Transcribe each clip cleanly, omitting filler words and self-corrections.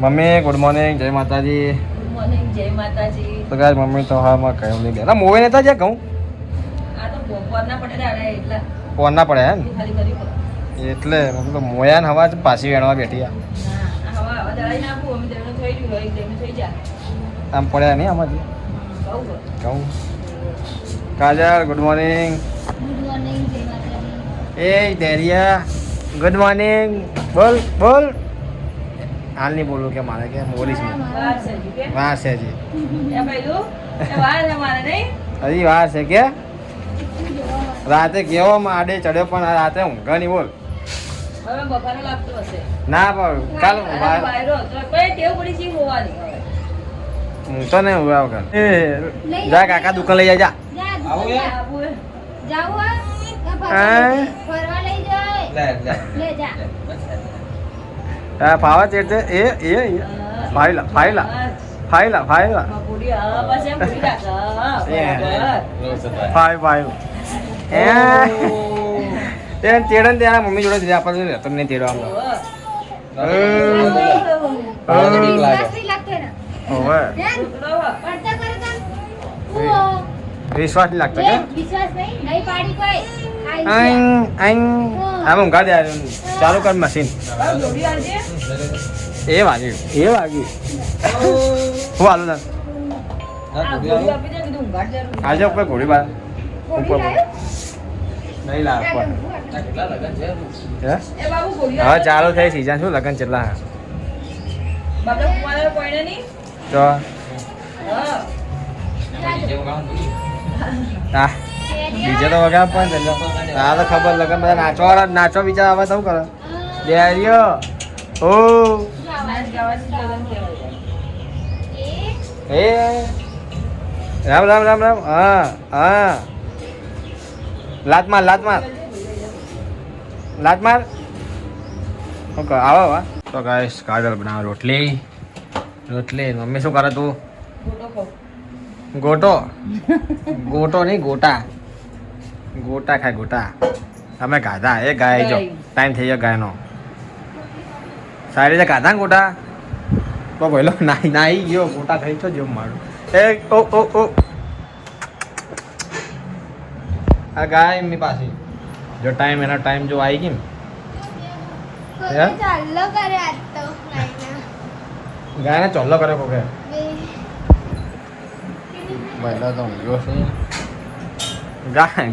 Mummy good morning, જય માતાજી. Good morning, જય માતાજી. તો ગાય મમ્મી તો હામાં કહ્યું નહીં બેલા મોવે નતા જ્યાં કહું આ તો પોરના પડે રે એટલે ફોન ના પડે હે ને ખાલી કરી પડે એટલે મમ્મી તો મોયા હવા પાછી વેણવા બેઠી આ ના હવા હવા દળાઈ નાખું અમે તેનું થઈ ગયું હોય તેનું થઈ જાય આમ પડ્યા નહીં આમાંથી કહું કહું કાજલ ગુડ મોર્નિંગ. ગુડ મોર્નિંગ, જય માતાજી. એ દેરિયા ગુડ મોર્નિંગ. બોલ બોલ હાલ નહીં બોલું કે મારે કે બોલીશ હું વાર છે જી કે વાર છે હજી એ પહેલું એ વાર છે મારે નહીં હજી વાર છે કે રાતે કેવો આડે ચડ્યો પણ આ રાતે ઊંઘ નહીં બોલ હવે બફારો લાગતો હશે ના પણ કાલ બાયરો તો કોઈ ટેવ પડી છે હોવાની હવે હું તો નહીં ઉભા વગર એ જા કાકા દુકાન લઈ જા આવું હા ફાવા ચેડતે એ ફાઈલા ફાઈલા ફાઈલા ફાઈલા પૂરી હા બસ એમ પૂરી રાખ ફાઈવ ફાઈવ એ તેડન ત્યાં મમ્મી જોડે દીધા આપણે તમને તેડવા વિશ્વાસ નહીં લાગતો કે આમ ઊંઘા દે ચાલુ કર મશીન એ વાગ્યું હું હાલું તને આજે ઉપર ઘોડી બાર ઉપર નહીં લાવ હવે ચાલુ થઈ સીઝન શું લગન કેટલા તો હા બીજે તો વગા પણ આ તો ખબર લગન બધા નાચવા નાચવા વિચાર આવે તો શું કરે ડેરિયો ઓ એ રામ રામ રામ રામ હા હા લાત માર લાત માર લાત માર ઓકે આવો વા તો ગાઈસ કાજલ બનાવ રોટલી રોટલી મમ્મી શું કરે તું ગોટો ગોટો નહીં ગોટા ગોટા ખાય ગોટા તમે ગાધા એ ગાય જો ટાઈમ થઈ ગયો ગાયનો સારી રીતે ગાધા ને ગોટા તો બોલો નાઈ નાઈ ગયો ગોટા ખાઈ તો જેમ મારું એ ઓ ઓ ઓ આ ગાય એમની પાસે જો ટાઈમ એનો ટાઈમ જો આવી ગઈ ને ગાય ને ચોલ્લો કરે કોકે પહેલા તો ઊંઘ્યો છે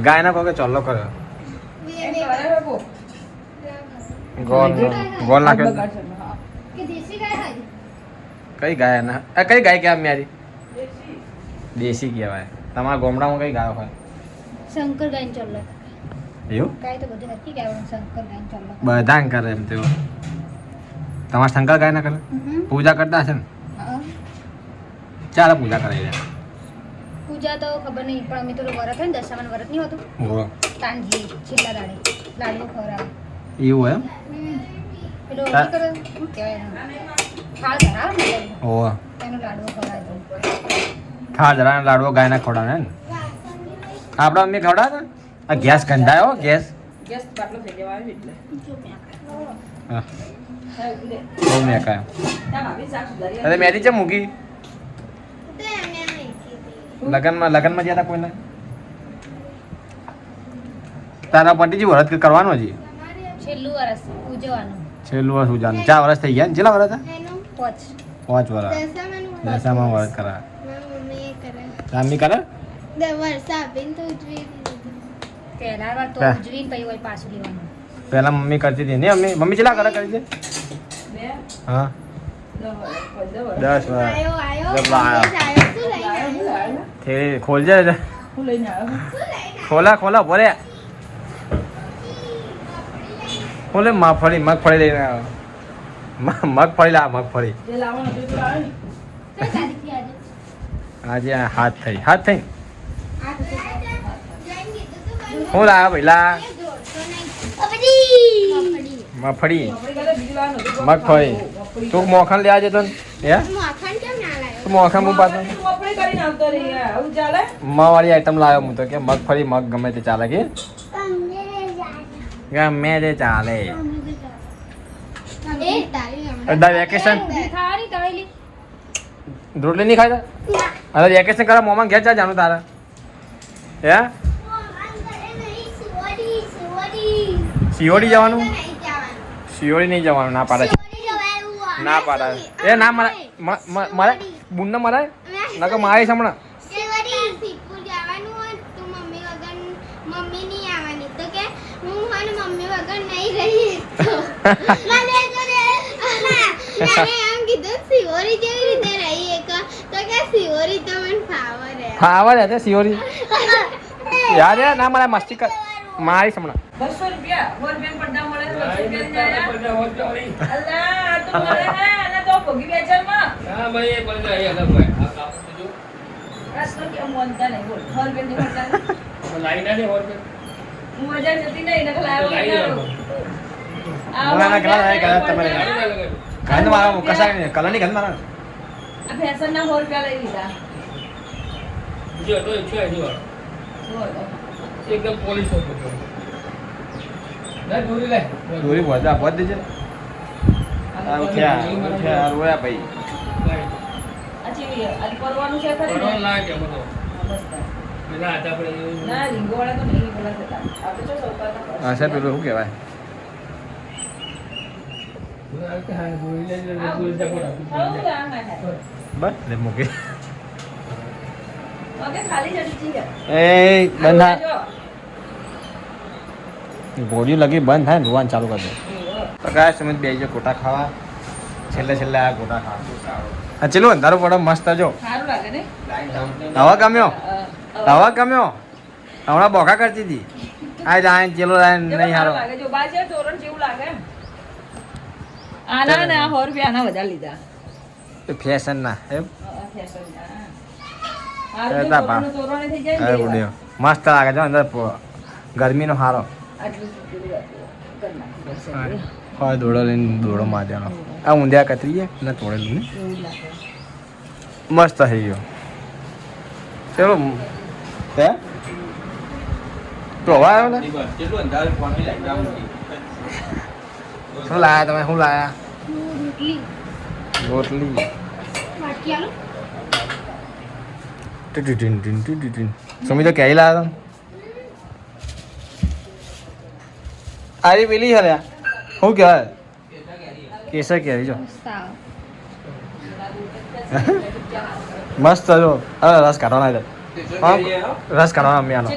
ગાય ના કોકે ચોલ્લો કરે ગોલ ગોલ નાખ્યો કઈ ગાય ના કઈ ગાય કહેવાય મારી દેશી કહેવાય તમારા ગામડામાં કઈ ગાય હોય શંકર ગાય ચોલ્લો એવું ગાય તો બધી નથી કહેવાનું શંકર ગાય ચોલ્લો બધા કરે એમ તેઓ તમારા શંકર ગાય ના કરે પૂજા કરતા હશે ને ચાલો પૂજા કરાવી દે પૂજા તો ખબર નહીં પણ અમે તો વ્રત હોય ને દશામાનું વ્રત નહીં હોતું તાંજલી છેલ્લા દાડે લાડવો ખવડાવે એવું એમ પેલો શું કહેવાય થાળ ધરાવે ને ઓહ એનો લાડવો ખવડાવે ખા જરા લાડવો ગાય ના ખવડાવે ને આપડા મમ્મી ખવડાવે આ ગેસ ગંધાયો ગેસ ગેસ બાટલો થઈ જવા આવ્યો એટલે હા બહુ મેકાય અરે મેરી છે મૂકી લગનમાં લગનમાં જ્યાં હતા કોઈને તારા પતિજી વ્રત કરવાનું હજી છેલ્લું વર્ષ ઉજવવાનું છેલ્લું વર્ષ ઉજાનું 4 વર્ષ થઈ ગયા ને કેટલા વર્ષ હતા 5 વર્ષ દશામાં વ્રત કરા મમ્મી કરે પહેલા વાર તો ઉજવીને પછી હોય પાછું લેવાનું પહેલા મમ્મી કરતી હતી ને મમ્મી કેટલા કરે કરી છે હા 10 વર્ષ ખોલજે ખોલા ખોલા ભરે ખોલે મગફળી મગફળી લઈને આવે મગફળી લા મગફળી આજે હાથ થઈ હું લાવ્યા પહેલા મગફળી મગફળી તું મોખણ લેવા જતો ને હે તું મોખણ હું પાછો વાળી આઈટમ લાવ્યો હું તો કે મગફળી મગ ગમે તે ચાલે કે ગમે તે ચાલે વેકેશન રોટલી નહીં ખાય અરે વેકેશન કરવા મોમાં ઘેર ચા જાનું તારે હે શિવડી જવાનું શિવડી નહીં જવાનું ના પાડે ના પાડે એ ના મારે બુન ને મરાય ના કે મારે હમણાં ફાવર હે શિવરી યાર યાર ના મારા મસ્તી કર મારી હમણાં 200 રૂપિયા વોર બેન પડદા મળે તો 200 રૂપિયા અલ્લા તો મળે હે અને તો ભોગી બેચરમાં હા ભાઈ એ પડદા એ અલગ હોય આ કાપડ તો જો રાસ્તો કે મોનતા નહીં બોલ વોર બેન ની પડદા લાઈન આને વોર બેન મજા જતી નહીં ને ખલાયો ના કલા કલા તમારે કાંદ મારા કસા કલા ની કાંદ મારા આ ફેશન ના 100 રૂપિયા લઈ લીધા જો તો છે જો એકદમ પોલીસ હતો ના દોરી લે દોરી બોધા બોધ દેજે આ ઉઠ્યા રોયા ભાઈ અચી આજ પરવાનું છે ખરી પરવાનું લાગે બધો બસ ના આતા પડે ના રીંગોળા તો નહીં બોલા થતા આપણે તો સૌતા હા સાહેબ પેલું શું કહેવાય હા દોરી લે દોરી જપડા બસ લે મૂકી ઓકે ખાલી જડી છે એ બંધ થાય બોડી લગી બંધ થાય ને ધોવાનું ચાલુ કરી દે તો કાંઈ સમજ બે ગોટા ખાવા છેલ્લે આ ગોટા ખાવા હા ચલો અંધારું પડે મસ્ત જો સારું લાગે ને હવા ગમ્યો હમણાં બોખા કરતી હતી આ જાય ચેલો નહીં હારો લાગે જો બાજે તોરણ જેવું લાગે આના ને 100 રૂપિયા આના વધારે લીધા ફેશન ના એમ ફેશન મસ્ત લાગે છે અંદર ગરમીનો હારો હા દોડો લઈને દોડો મારવાનો આ ઊંધિયા કતરીએ ને તોડેલું ને મસ્ત થઈ ગયો ચલો હે તો હવા આવ્યો ને શું લાયા તમે શું લાયા રોટલી સમી તો ક્યાંય લાયા તમે આરી પેલી છે શું કહેવાય કેસર કેરી જો મસ્ત જો હવે રસ કાઢવાના રસ કાઢવાના અમ્યાનો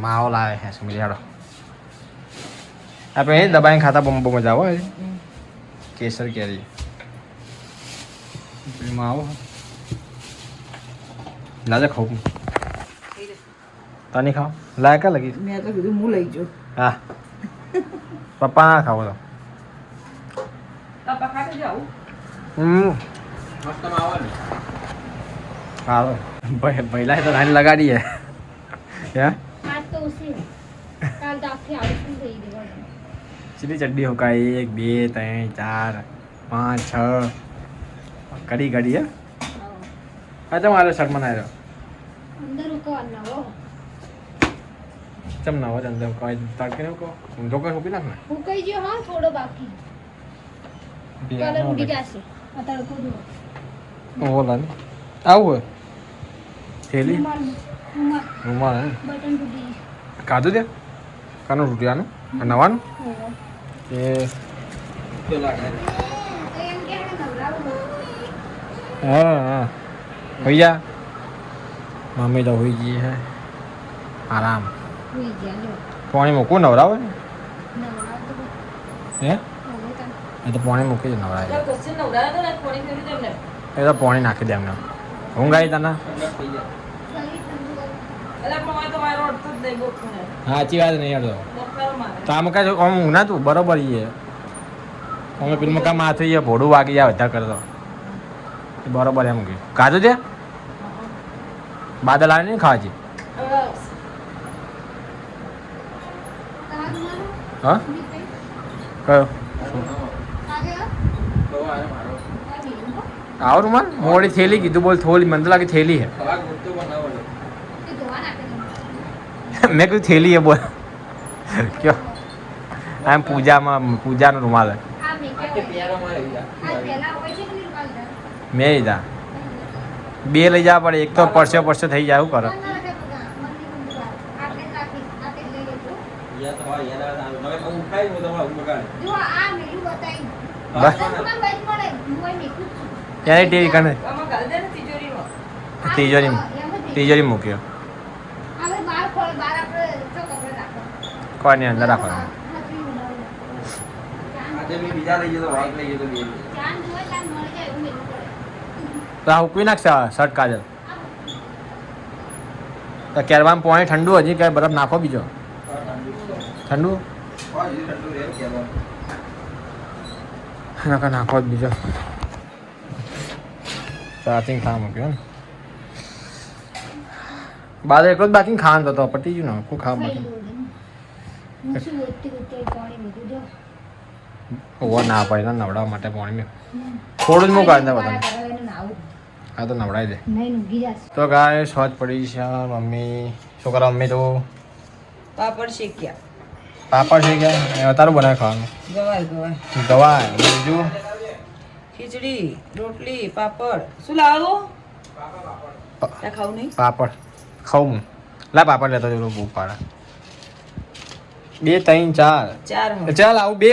માવો લાવે છે સમી હેડો આપણે અહીં દબાઈને ખાતા બહુ મજા આવે કેસર કેરી માવો લાજે ખાવું તને ખાવ લાય કા લગી મેં તો કીધું હું લઈ જો હા પપ્પા ના ખાવો તો પપ્પા ખાતે જાઉં મસ્ત માવા ને હાલો ભાઈ તો નાની લગાડીએ હે आज तो उसी काल तो आपकी आवाज सुन गई थी સીધી ચડ્ડી હોકાય 1 2 3 4 5 6 કડી હે હા તો મારો શર્ટ મનાય રહ્યો अंदर रुको अन्ना वो ચમ ના હોય અંદર કોઈ તડકે ને કો ઊંધો કોઈ હોકી નાખ ને हुकई जो हाँ थोड़ो बाकी कलर उड़ी जासे अतर को दो ઓલા ને આવું થેલી रुमाल રૂમાલ હે बटन टूटी કાધું દે કાનું રૂપિયાનું નવાનું એ તો લાગે एम के है नवरा હા ભૈયા મમ્મી તો હોઈ ગઈ હે આરામ हुई गया लो પાણી મૂકવું નવરાવે ને नवरा तो હે हो गया એ તો પાણી મૂકી જ નવરાય ચાલ ક્વેશ્ચન નવરા તો ના કોણી કર્યું તમને એ તો પાણી નાખી દે એમને ઊંઘ આવી તને सही ठंडू એટલે પણ તો મારો અડતો જ નહીં બોક ને હા સાચી વાત નહીં યાર ડોક્ટર મારે તો આમ કાંઈ આમ ઊંઘ ના તું બરોબર એ અમે પેલું કામ માથું એ ભોડું વાગી જાય બધા કરતો બરોબર એમ કે કાજુ છે બાદલ આવે નહીં ખાવાજી कहाँ रुमाल હા કયો आगे તો આને મારો આવો રૂમાલ મોડી થેલી કીધું બોલ થોડી મને તો લાગે થેલી હે ખવા ગુટ્ટો બનાવવાનો ये धोआ ना મેં કીધું થેલી હે બોલ કયો આમ પૂજાનો રૂમાલ હે. આ મેં આ કહેવાય. પેરામાં આવી આ જાય પહેલા હોય છે કે નહીં પાલતા? મેં લીધા 2 લઈ જવા પડે, એક તો પરસે થઈ જાય. શું કરે? ના, ના, ના, ના, મંદિર બહાર. આપણે જ રાખીશ. આ તે લઈ લેજો. યાર તો હોય યાર હવે હું ખાઈ હું તમારે હું બગાડે જુઓ, આ મેલું બતાવી. બસ. તમને ભાઈ મળે. હું અહીં મેકું જ છું. ક્યારે ટીવી કને આમાં ઘાલ દે ને તિજોરીમાં. તિજોરી મૂક્યો. હવે બહાર ખોલ, બહાર આપણે ચોક આપણે રાખો. કોઈની અંદર રાખવાનું. આજે બી બીજા લઈ જતો વાઈટ લઈ જતો બે ચાંદ હોય ચાંદ મળી જાય એવું મેલું પડે. તો આ ઉકવી નાખશે શર્ટ કાજલ. તો કેરવામાં પાણી ઠંડુ હજી કે બરફ નાખો બીજો ઠંડુ નાખો નાખો જ બીજો ચાર્જિંગ ખાવા મૂક્યો ને બાદ એકલો જ બાકી ખાવાનું તો પતી ગયું ને કોઈ ખાવા બાકી હું શું ઓતી ઓતી પાણી મૂકી દો. ઓવર ના પડે નવડાવવા માટે પાણી થોડું જ મૂક અંદર બહાર બધા કરાવીને નાવું. હા તો નવડાવી દે. નહીં ઊંઘી જશે. તો ગાય શોચ પડી છે મમ્મી છોકરા મમ્મી તો પાપડ શેક્યા. પાપડ છે કે તારું બનાવે ખાવાનું ગવાર દવા બીજું ખીચડી રોટલી પાપડ શું લાવો ત્યાં ખાવું નહીં પાપડ ખાઉં હું લા પાપડ લેતો જરો બહુ પાડા 2 3 4 ચાર હવે. ચાલ આવું 2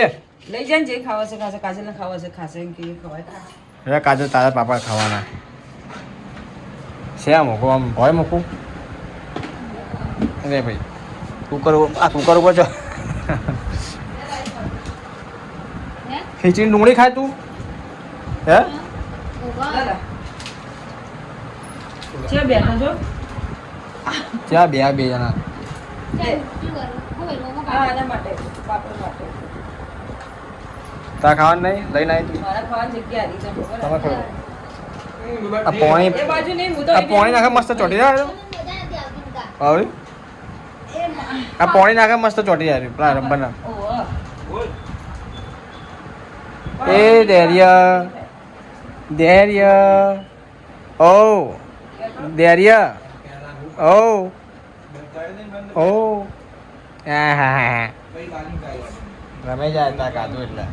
લઈ જાય ને જે ખાવા છે ખાશે કાજલને ખાવા છે ખાશે એમ કે ખવાય એટલે કાજુ તારા પાપડ ખાવાના છે મૂકું આમ ભય મૂકું અરે ભાઈ કુકર ઉપર જો હે? ખીચડી ડુંગળી ખાય તું હે ઓવા. દાદા છે બેઠો છો ચા બે જણા ચાલ, શું કરું? હવે રોમાં હા આના માટે પાપડ માટે તારા ખાવાનું નહીં લઈને આવી તું મારા ખાવાની જગ્યા હતી તમને ખબર? તમે ખાઓ આ પાણી એ બાજુ નહીં હું તો આ પાણી નાખે મસ્ત ચોટી જાય મને મજા નથી આવતી બધા. હવે આ પાણી નાખે મસ્ત ચોટી જાય પેલા રબ્બરના ઓહો. એ ધૈર્ય ઓ ધૈર્ય ઓ ઓ રમે જાય તા કાદુ એટલે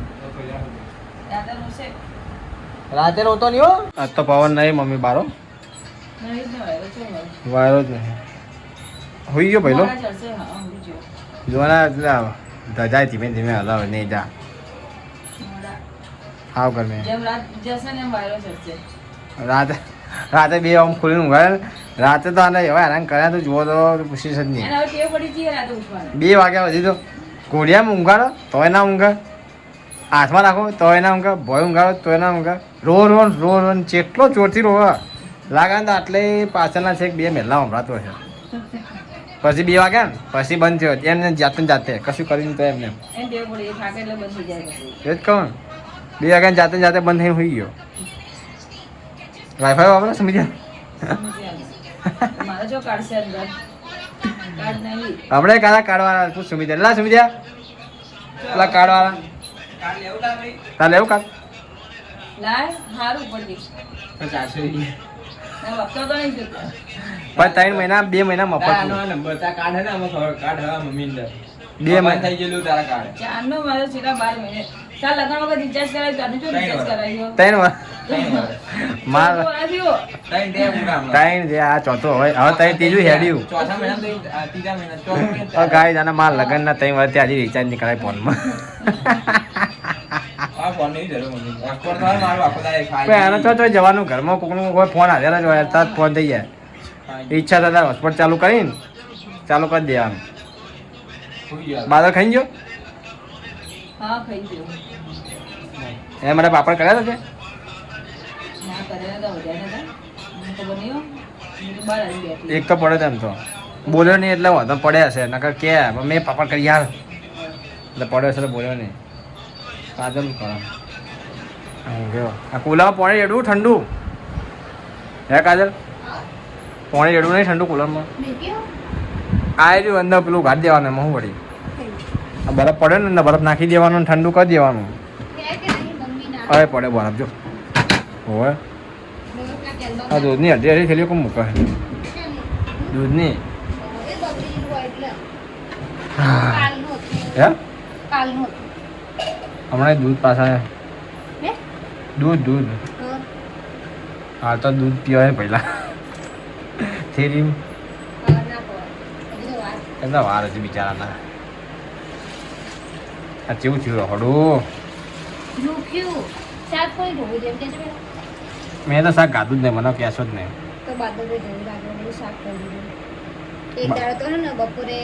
દાદાનું છે રાતે રોતો નહીં હો આજ તો પવન નહીં મમ્મી બારો નહીં જ હોય વચ્ચે હોય. વાયરો જ નહીં હોઈ ગયો પહેલો મોડા ચડશે, હા, ઊંઘી ગયો. જોવાના ધજાય ધીમે ધીમે હલાવે નહીં જા મોડા. આવ કર મેં જેમ રાત જશે ને એમ વાયરો ચડશે રાતે 2 આમ ખુલીને ઊંઘાય રાતે તો આને એવા હેરાન કર્યા તો જુઓ તો પૂછીશ જ નહીં એને હવે ટેવ પડી જઈએ રાતે ઉઠવાની 2 વાગ્યા પછી તો ઘોડિયામાં ઊંઘાડો તોય ના ઊંઘે હાથમાં રાખો તોય ના ઊંઘે ભોય ઊંઘાડો તોય ના ઊંઘે રો ચેટલો ચોરથી રોવા લાગે ને તો આટલે પાછળના છે 2 મહેલા સંભળાતો છે પછી 2 વાગ્યા ને પછી બંધ થયો એમને જાતે કશું કરીને તો એમને એમ ટેવ પડી એ થાકે એટલે બંધ થઈ જાય પછી. એ જ કહું 2 વાગ્યા જાતે બંધ થઈને હોઈ ગયો વાઈફાઈ વાપરો સમજી ગયા સમજી આવે. મારે જો કાઢશે અંદર કાર્ડ નહીં આપણે કાઢવાના તું સુમિત લા સુમિત્યા પેલા કાઢવાના તાર લેવું કાઢ લાય હારું પડી ના વખતો તો નહીં જોતા પણ 3 મહિના 2 મહિના મફત નંબર તા કાર્ડ હે ને આમાં કાર્ડ હે મમ્મી અંદર 2 મહિના થઈ ગયેલું તારા કાર્ડ ચારનો મારો છેલ્લા 12 મહિને ચાલ લગન વગર રિચાર્જ કરાવી તો જો રિચાર્જ કરાવ્યો 3 માર આવ્યો ત્રણ દે મુડા હમણાં. 3 જે આ ચોથો હવે ત્રીજું હેડ્યું ચોથા મહિનામાં તો ત્રીજા મહિના ચોથા મહિના ગાય જાના માર લગન ના 3 વર્ષથી આજે રિચાર્જ નહીં કરાય ફોનમાં આ ફોન નહીં જરૂર મમ્મી પાસપોર્ટ તો મારો આખો દાડે ખાઈ પણ આનો તો જવાનું ઘરમાં કોકનું કોઈ ફોન હાજર જ હોય તરત ફોન થઈ જાય ઈચ્છા થતા હોસ્પિટલ ચાલુ કરીને ચાલુ કરી દેવાનું સુઈ ગયા બાદલ ખાઈ ગયો હા ખાઈ ગયો એ મારે પાપડ કર્યા હતા ના કર્યા હતા વધારે હતા મને ખબર નહીં હો હું તો બહાર આવી બેઠી એક તો પડે તેમ તો બોલ્યો નહીં એટલે વાંધો પડ્યા છે નકર કે મેં પાપડ કરી યાર એટલે પડ્યો છે તો બોલ્યો નહીં કાજલ કરો ગયો આ કુલરમાં પાણી રેડવું ઠંડુ હે કાજલ પાણી રેડવું નહીં ઠંડુ કુલરમાં મેક્યો? આ રહ્યું અંદર પેલું ગાડી દેવાનું એમાં શું વળી આ બરફ પડે ને અંદર બરફ નાખી દેવાનું ને ઠંડુ કરી દેવાનું કે કે નહીં મમ્મી ના હવે પડે બરફ જો હોય બરોબર કેલ્લો આ દૂધની અડધી થેલીઓ કોમ મૂકે દૂધની એ બગડી ગયું એટલે હા. કાલનું હતું. હે કાલનું હતું. હમણાં દૂધ પાછા હે? દૂધ હા. હાલ તો દૂધ પીવાય પહેલા થેરી ના ખવાય. હજી તો વાર. કેટલા વાર હતી બિચારાના. આ કેવું થયું હડું. દુખ્યું. શાક કોઈ ભોગવું જેમ કે છે પેલા. મેં તો શાક ગાધું જ નહીં, મને કહેશો જ નહીં. તો બાદલ જવું લાગે બધું શાક કરી દીધું. એક દાડો તો ને બપોરે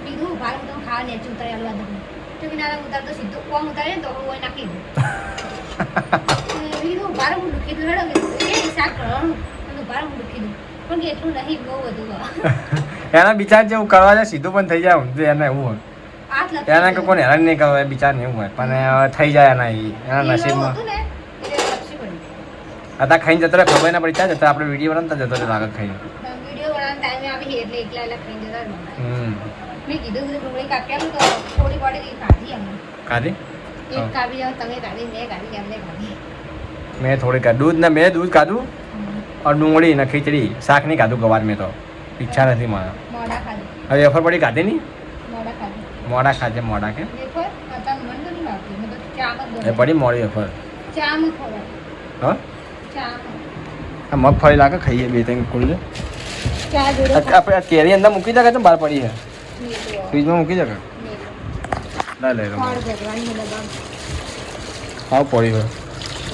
કીધું ભાર હું તો ખાવા ને ઉતારી આલવા દઉં તો કિનારા ઉતારતો સીધું કોમ ઉતારે ને તો હું નાખી દઉં કીધું ભાર હું દુખી દઉં હેડો એ શાક કરવાનું તો ભાર હું દુખી દઉં પણ કે એટલું નહીં બહુ બધું એના બિચાર જેવું કરવા જાય સીધું પણ થઈ જાય ઊંધું એને એવું હોય. હાથ એના કે કોને હેરાન નહીં કરવા બિચાર ને એવું હોય પણ હવે થઈ જાય એના એના નસીબમાં. હતું ને એટલે લપસી પડી. અત્યારે ખાઈને જતો રહે, ખબર ના પડી ત્યાં જતો આપણે વિડીયો બનાવતા જતો રહે લાગત ખાઈને. વિડીયો બનાવવાનો ટાઈમે આવી એટલે એકલા એકલા ખાઈને જતા રહ્યા. મેં કીધું ડુંગળી કાપી આલું તો થોડી વાડી ખાધી અમે. ખાધી એક કાપી જાવ તમે કાઢી મેં કાઢી એમને કાઢી. મેં થોડીક દૂધ ને મેં દૂધ ખાધું और ડુંગળી ને ખીચડી શાક નહીં ખાધું ગવાર મેં તો ઈચ્છા નથી મને. મોડા ખાધી. હવે અફર પડી ખાધી નહીં મોડા ખાધી. મોડા ખાજે મોડા કે દેખો અત્યારે મને તો નહીં ભાવતી મેં તો ચા માં એ પડી મોડી અફર. ચા માં ખવડાવ. હા ચા માં. આ મગફળી લાગે ખાઈએ બે ત્રણ ખોલી ચા જોડે આપણે આ કેરી અંદર મૂકી દે કે બહાર પડી છે નીકળો. ફ્રીજમાં મૂકી દે કે લા લે ફળ ભરવાની ડબ્બા. હા પડી હોય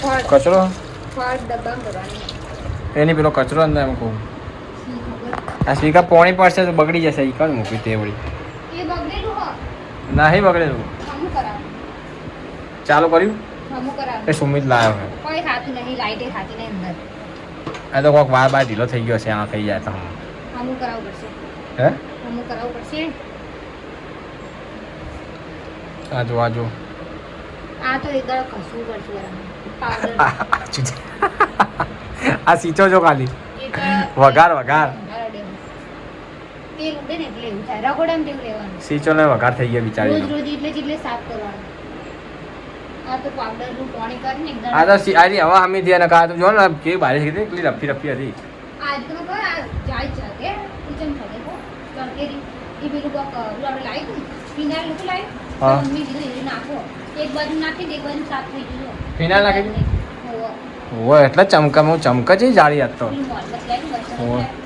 ફળ કચરો ફળ ડબ્બા ભરવાની. એની પેલો કચરો અંદર એમ કહું શી ખબર. આ સ્વીકા પોણી પડશે તો બગડી જશે એ કોણ મૂકી તે વળી એ બગડેલું હો. નહીં બગડેલું હમું કરાવ. ચાલુ કર્યું હમું કરાવ. એ સુમિત લાવ્યો છે કોઈ ખાતું નહીં લાઈટે ખાતી નહીં અંદર. આ તો કોઈક વાર બાર ઢીલો થઈ ગયો છે આમાં થઈ જાય તો હમું કરાવવું પડશે. હે હમું કરાવવું પડશે. આ જો આ જો આ તો એક દાડો ખસવું પડશે બરાબર. પાવડર આ સીચો જો ખાલી એક વઘાર વઘાર તેલ ઉડે ને એટલે એવું થાય. રગોડામાં તેવું રહેવાનું. સીચો ને વઘાર થઈ ગયા રોજ બિચારી રોજ એટલે સાફ કરવાનું. આ તો પાવડરનું પાણી કરીને એકદમ આ તો આરી હવા હમી થી અને કા તો જો ને કેવી બારીશ હતી એટલી રફી રફી હતી આજ તો ખબર આ જાય છે કે કિચન ખાતે કો તરકેરી એ પેલું કોક આપણે લાવ્યું ફિનાઇલ લોકો લાવ્યું હા. તો મમ્મી કીધું એ નાખો એક બાજુ નાખી દે એક બાજુ સાફ થઈ ગયું. ફિનાઇલ નાખી દીધું? હોવે. ઓ એટલે ચમકા ચમકા છે જાળી આજ તો પેલું મોલ બસ લાવ્યું, બસ હોવે. લાવ્યું.